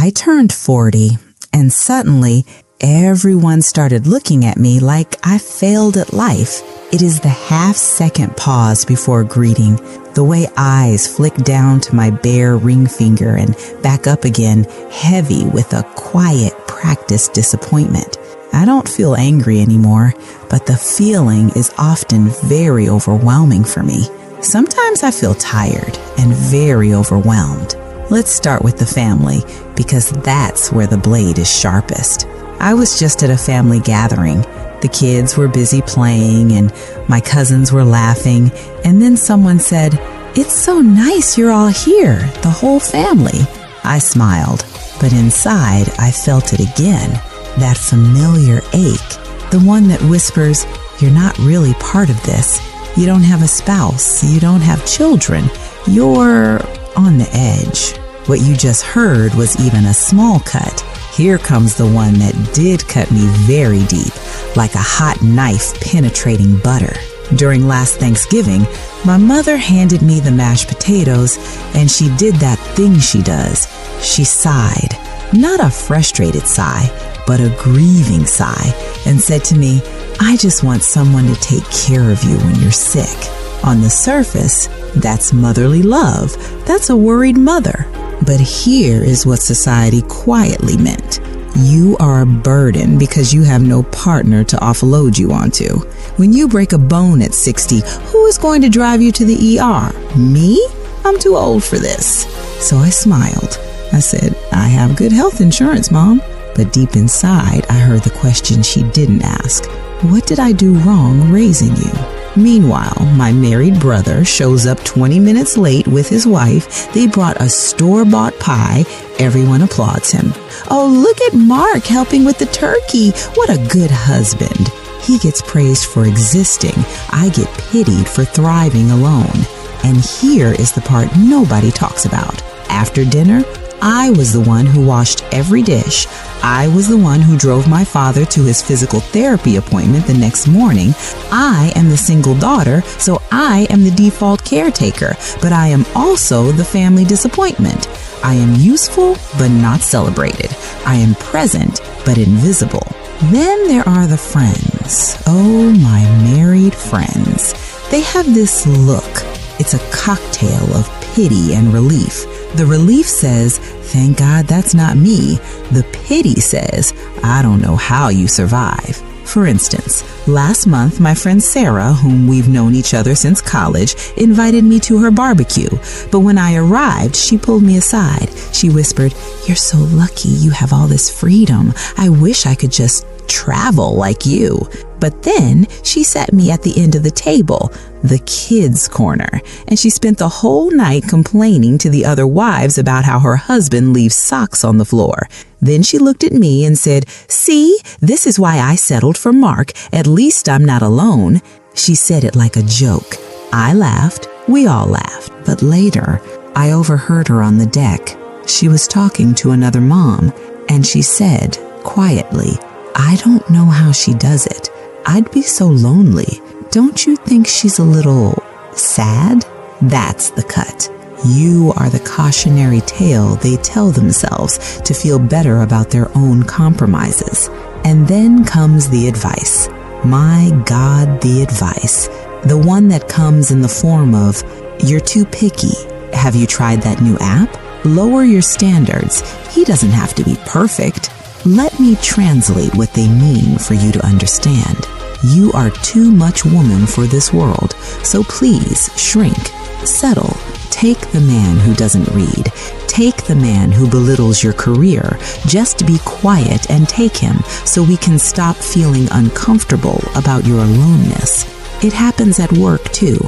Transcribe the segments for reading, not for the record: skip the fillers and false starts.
I turned 40, and suddenly everyone started looking at me like I failed at life. It is the half-second pause before greeting, the way eyes flick down to my bare ring finger and back up again, heavy with a quiet, practiced disappointment. I don't feel angry anymore, but the feeling is often very overwhelming for me. Sometimes I feel tired and very overwhelmed. Let's start with the family, because that's where the blade is sharpest. I was just at a family gathering. The kids were busy playing and my cousins were laughing, and then someone said, "It's so nice you're all here, the whole family." I smiled, but inside I felt it again, that familiar ache, the one that whispers, "You're not really part of this. You don't have a spouse. You don't have children. You're on the edge." What you just heard was even a small cut. Here comes the one that did cut me very deep, like a hot knife penetrating butter. During last Thanksgiving, my mother handed me the mashed potatoes, and she did that thing she does. She sighed, not a frustrated sigh, but a grieving sigh, and said to me, "I just want someone to take care of you when you're sick." On the surface, that's motherly love. That's a worried mother. But here is what society quietly meant. You are a burden because you have no partner to offload you onto. When you break a bone at 60, who is going to drive you to the ER? Me? I'm too old for this. So I smiled. I said, "I have good health insurance, Mom." But deep inside, I heard the question she didn't ask. What did I do wrong raising you? Meanwhile, my married brother shows up 20 minutes late with his wife. They brought a store-bought pie. Everyone applauds him. "Oh, look at Mark helping with the turkey. What a good husband." He gets praised for existing. I get pitied for thriving alone. And here is the part nobody talks about. After dinner, I was the one who washed every dish. I was the one who drove my father to his physical therapy appointment the next morning. I am the single daughter, so I am the default caretaker, but I am also the family disappointment. I am useful, but not celebrated. I am present, but invisible. Then there are the friends. Oh, my married friends. They have this look. It's a cocktail of pity and relief. The relief says, "Thank God that's not me." The pity says, "I don't know how you survive." For instance, last month, my friend Sarah, whom we've known each other since college, invited me to her barbecue. But when I arrived, she pulled me aside. She whispered, "You're so lucky you have all this freedom. I wish I could just travel like you." But then she sat me at the end of the table, the kids' corner, and she spent the whole night complaining to the other wives about how her husband leaves socks on the floor. Then she looked at me and said, "See, this is why I settled for Mark. At least I'm not alone." She said it like a joke. I laughed. We all laughed. But later, I overheard her on the deck. She was talking to another mom, and she said, quietly, "I don't know how she does it. I'd be so lonely. Don't you think she's a little sad?" That's the cut. You are the cautionary tale they tell themselves to feel better about their own compromises. And then comes the advice. My God, the advice. The one that comes in the form of, "You're too picky. Have you tried that new app? Lower your standards. He doesn't have to be perfect." Let me translate what they mean for you to understand. You are too much woman for this world, so please shrink, settle. Take the man who doesn't read. Take the man who belittles your career. Just be quiet and take him so we can stop feeling uncomfortable about your aloneness. It happens at work too.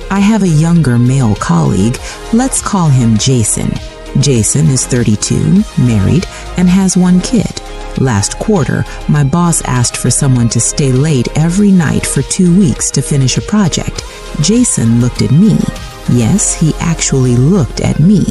I have a younger male colleague. Let's call him Jason. Jason is 32, married, and has one kid. Last quarter, my boss asked for someone to stay late every night for 2 weeks to finish a project. Jason looked at me. Yes, he actually looked at me.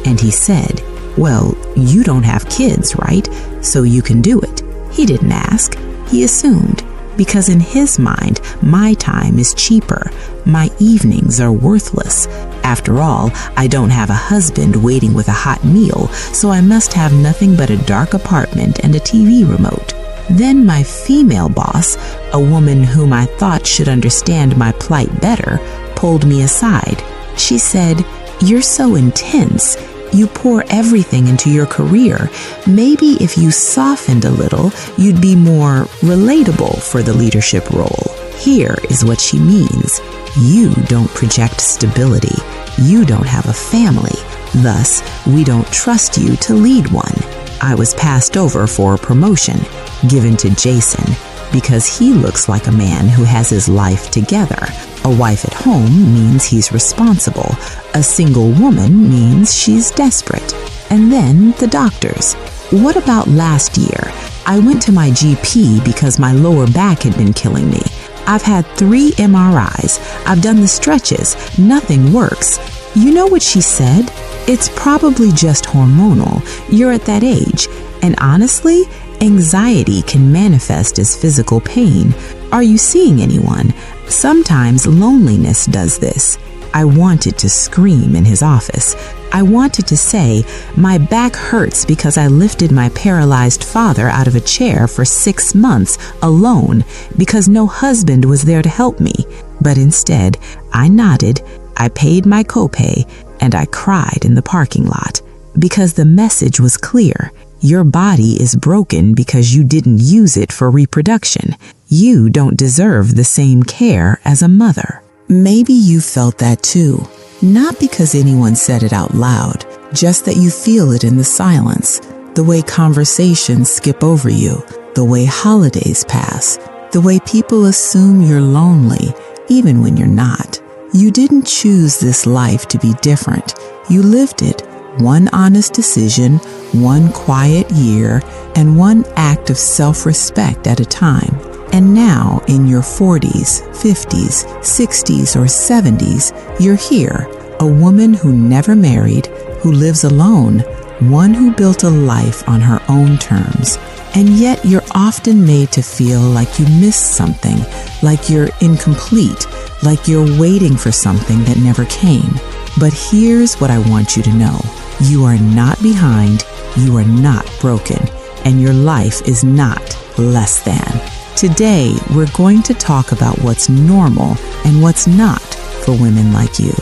And he said, "Well, you don't have kids, right? So you can do it." He didn't ask. He assumed. Because in his mind, my time is cheaper. My evenings are worthless. After all, I don't have a husband waiting with a hot meal, so I must have nothing but a dark apartment and a TV remote. Then my female boss, a woman whom I thought should understand my plight better, pulled me aside. She said, "You're so intense. You pour everything into your career. Maybe if you softened a little, you'd be more relatable for the leadership role." Here is what she means. You don't project stability. You don't have a family. Thus, we don't trust you to lead one. I was passed over for a promotion, given to Jason, because he looks like a man who has his life together. A wife at home means he's responsible. A single woman means she's desperate. And then the doctors. What about last year? I went to my GP because my lower back had been killing me. I've had 3 MRIs. I've done the stretches. Nothing works. You know what she said? It's probably just hormonal. You're at that age. And honestly, anxiety can manifest as physical pain. Are you seeing anyone? Sometimes loneliness does this. I wanted to scream in his office. I wanted to say, my back hurts because I lifted my paralyzed father out of a chair for 6 months alone because no husband was there to help me. But instead, I nodded, I paid my copay, and I cried in the parking lot because the message was clear. Your body is broken because you didn't use it for reproduction. You don't deserve the same care as a mother. Maybe you felt that too. Not because anyone said it out loud, just that you feel it in the silence, the way conversations skip over you, the way holidays pass, the way people assume you're lonely, even when you're not. You didn't choose this life to be different. You lived it. One honest decision, one quiet year, and one act of self-respect at a time. And now, in your 40s, 50s, 60s, or 70s, you're here, a woman who never married, who lives alone, one who built a life on her own terms. And yet you're often made to feel like you missed something, like you're incomplete, like you're waiting for something that never came. But here's what I want you to know. You are not behind, you are not broken, and your life is not less than. Today, we're going to talk about what's normal and what's not for women like you.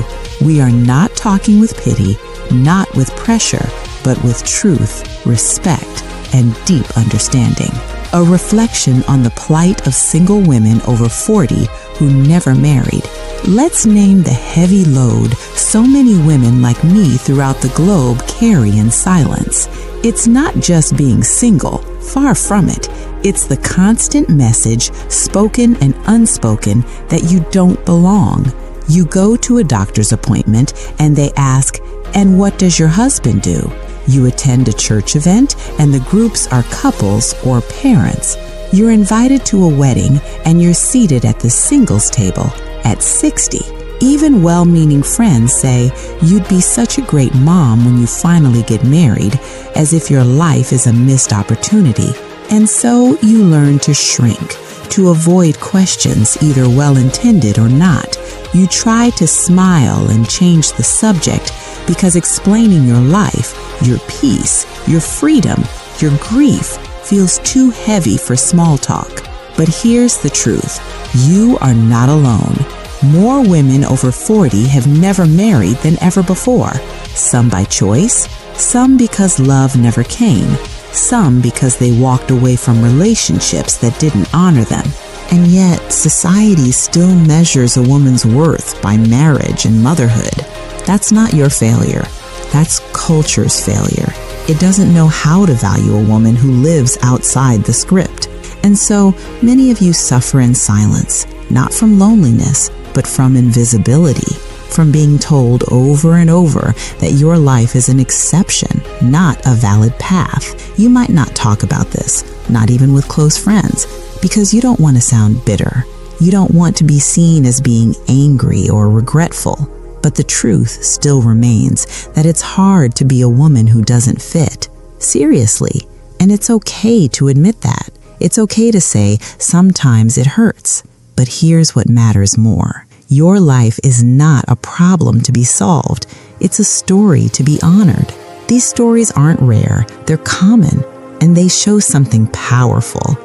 We are not talking with pity, not with pressure, but with truth, respect, and deep understanding. A reflection on the plight of single women over 40 who never married. Let's name the heavy load so many women like me throughout the globe carry in silence. It's not just being single, far from it. It's the constant message, spoken and unspoken, that you don't belong. You go to a doctor's appointment and they ask, "And what does your husband do?" You attend a church event and the groups are couples or parents. You're invited to a wedding and you're seated at the singles table at 60. Even well-meaning friends say, "You'd be such a great mom when you finally get married," as if your life is a missed opportunity. And so you learn to shrink, to avoid questions, either well-intended or not. You try to smile and change the subject because explaining your life, your peace, your freedom, your grief feels too heavy for small talk. But here's the truth. You are not alone. More women over 40 have never married than ever before. Some by choice, some because love never came, some because they walked away from relationships that didn't honor them. And yet, society still measures a woman's worth by marriage and motherhood. That's not your failure. That's culture's failure. It doesn't know how to value a woman who lives outside the script. And so, many of you suffer in silence, not from loneliness, but from invisibility, from being told over and over that your life is an exception, not a valid path. You might not talk about this, not even with close friends, because you don't want to sound bitter. You don't want to be seen as being angry or regretful. But the truth still remains that it's hard to be a woman who doesn't fit. Seriously. And it's okay to admit that. It's okay to say, sometimes it hurts. But here's what matters more. Your life is not a problem to be solved. It's a story to be honored. These stories aren't rare, they're common, and they show something powerful.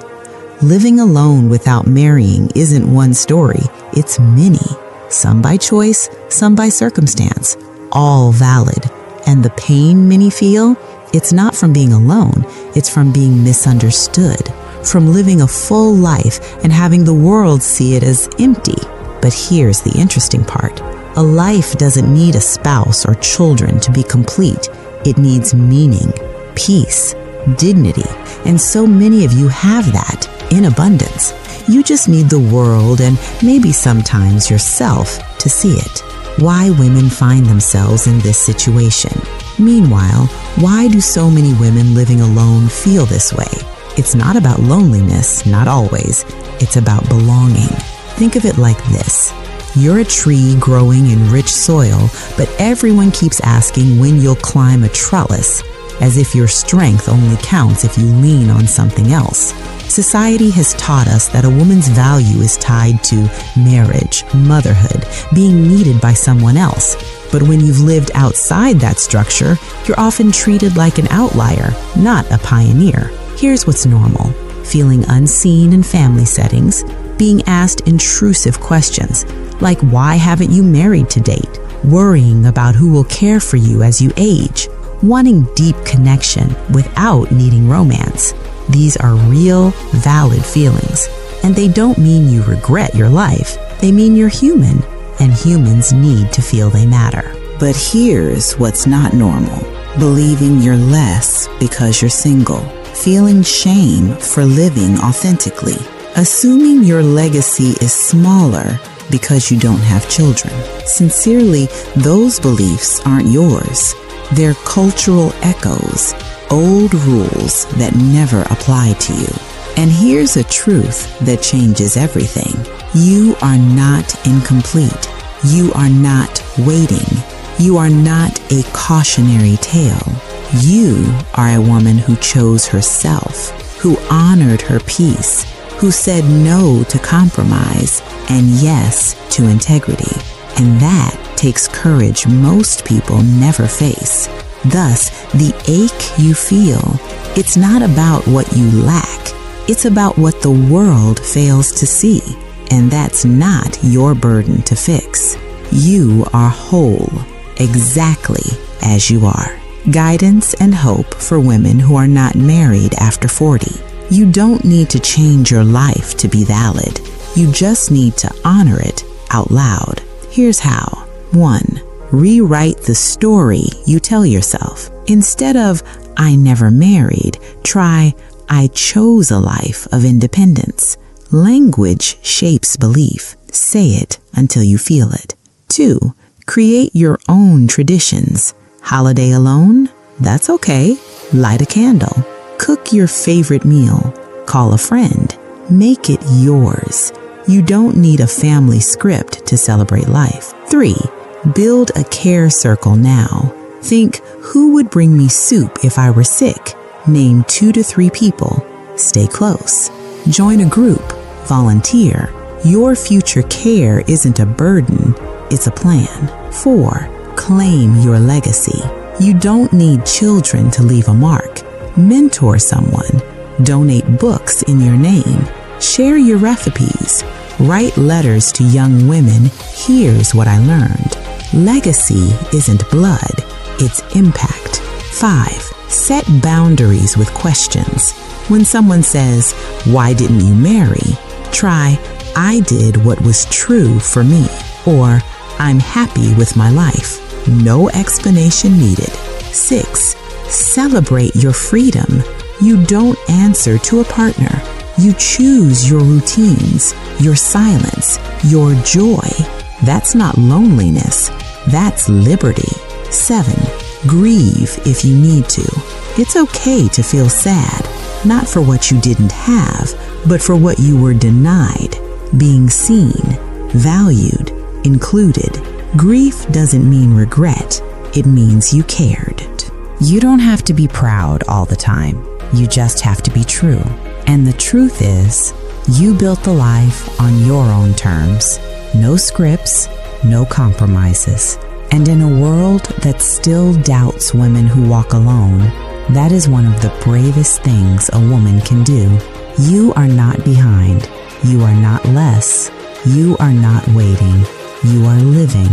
Living alone without marrying isn't one story, it's many. Some by choice, some by circumstance, all valid. And the pain many feel, it's not from being alone, it's from being misunderstood, from living a full life and having the world see it as empty. But here's the interesting part. A life doesn't need a spouse or children to be complete. It needs meaning, peace, dignity, and so many of you have that in abundance. You just need the world and maybe sometimes yourself to see it. Why women find themselves in this situation. Meanwhile, why do so many women living alone feel this way? It's not about loneliness, not always. It's about belonging. Think of it like this. You're a tree growing in rich soil, but everyone keeps asking when you'll climb a trellis, as if your strength only counts if you lean on something else. Society has taught us that a woman's value is tied to marriage, motherhood, being needed by someone else. But when you've lived outside that structure, you're often treated like an outlier, not a pioneer. Here's what's normal: feeling unseen in family settings, being asked intrusive questions, like why haven't you married to date, worrying about who will care for you as you age, wanting deep connection without needing romance. These are real, valid feelings, and they don't mean you regret your life. They mean you're human, and humans need to feel they matter. But here's what's not normal: believing you're less because you're single, feeling shame for living authentically, assuming your legacy is smaller because you don't have children. Sincerely, those beliefs aren't yours. They're cultural echoes, old rules that never apply to you. And here's a truth that changes everything. You are not incomplete. You are not waiting. You are not a cautionary tale. You are a woman who chose herself, who honored her peace, who said no to compromise and yes to integrity. And that takes courage most people never face. Thus, the ache you feel, it's not about what you lack. It's about what the world fails to see. And that's not your burden to fix. You are whole, exactly as you are. Guidance and hope for women who are not married after 40. You don't need to change your life to be valid. You just need to honor it out loud. Here's how. 1. Rewrite the story you tell yourself. Instead of, I never married, try, I chose a life of independence. Language shapes belief. Say it until you feel it. 2. Create your own traditions. Holiday alone? That's okay. Light a candle. Cook your favorite meal. Call a friend. Make it yours. You don't need a family script to celebrate life. 3. Build a care circle now. Think, who would bring me soup if I were sick? Name 2 to 3 people. Stay close. Join a group. Volunteer. Your future care isn't a burden, it's a plan. 4. Claim your legacy. You don't need children to leave a mark. Mentor someone. Donate books in your name. Share your recipes. Write letters to young women. Here's what I learned. Legacy isn't blood, it's impact. 5. Set boundaries with questions. When someone says, why didn't you marry? Try, I did what was true for me. Or, I'm happy with my life. No explanation needed. 6. Celebrate your freedom. You don't answer to a partner. You choose your routines, your silence, your joy. That's not loneliness. That's liberty. 7. Grieve if you need to. It's okay to feel sad, not for what you didn't have, but for what you were denied. Being seen, valued, included. Grief doesn't mean regret. It means you cared. You don't have to be proud all the time. You just have to be true. And the truth is, you built the life on your own terms. No scripts, no compromises. And in a world that still doubts women who walk alone, that is one of the bravest things a woman can do. You are not behind. You are not less. You are not waiting. You are living,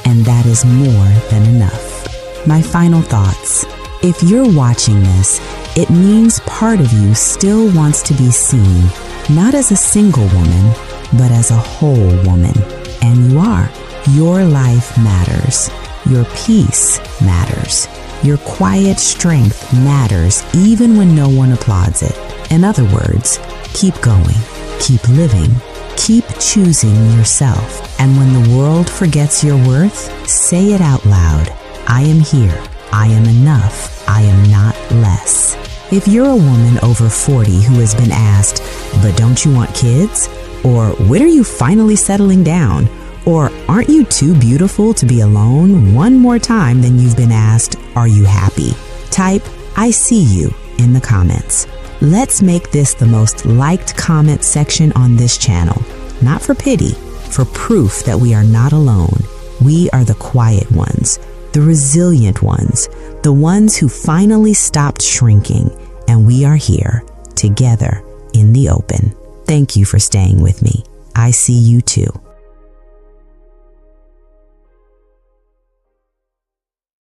and that is more than enough. My final thoughts. If you're watching this, it means part of you still wants to be seen, not as a single woman, but as a whole woman. And you are. Your life matters. Your peace matters. Your quiet strength matters even when no one applauds it. In other words, keep going, keep living, keep choosing yourself. And when the world forgets your worth, say it out loud. I am here. I am enough. I am not less. If you're a woman over 40 who has been asked, but don't you want kids? Or when are you finally settling down? Or aren't you too beautiful to be alone one more time than you've been asked, are you happy? Type, I see you in the comments. Let's make this the most liked comment section on this channel. Not for pity, for proof that we are not alone. We are the quiet ones, the resilient ones, the ones who finally stopped shrinking, and we are here, together, in the open. Thank you for staying with me. I see you too.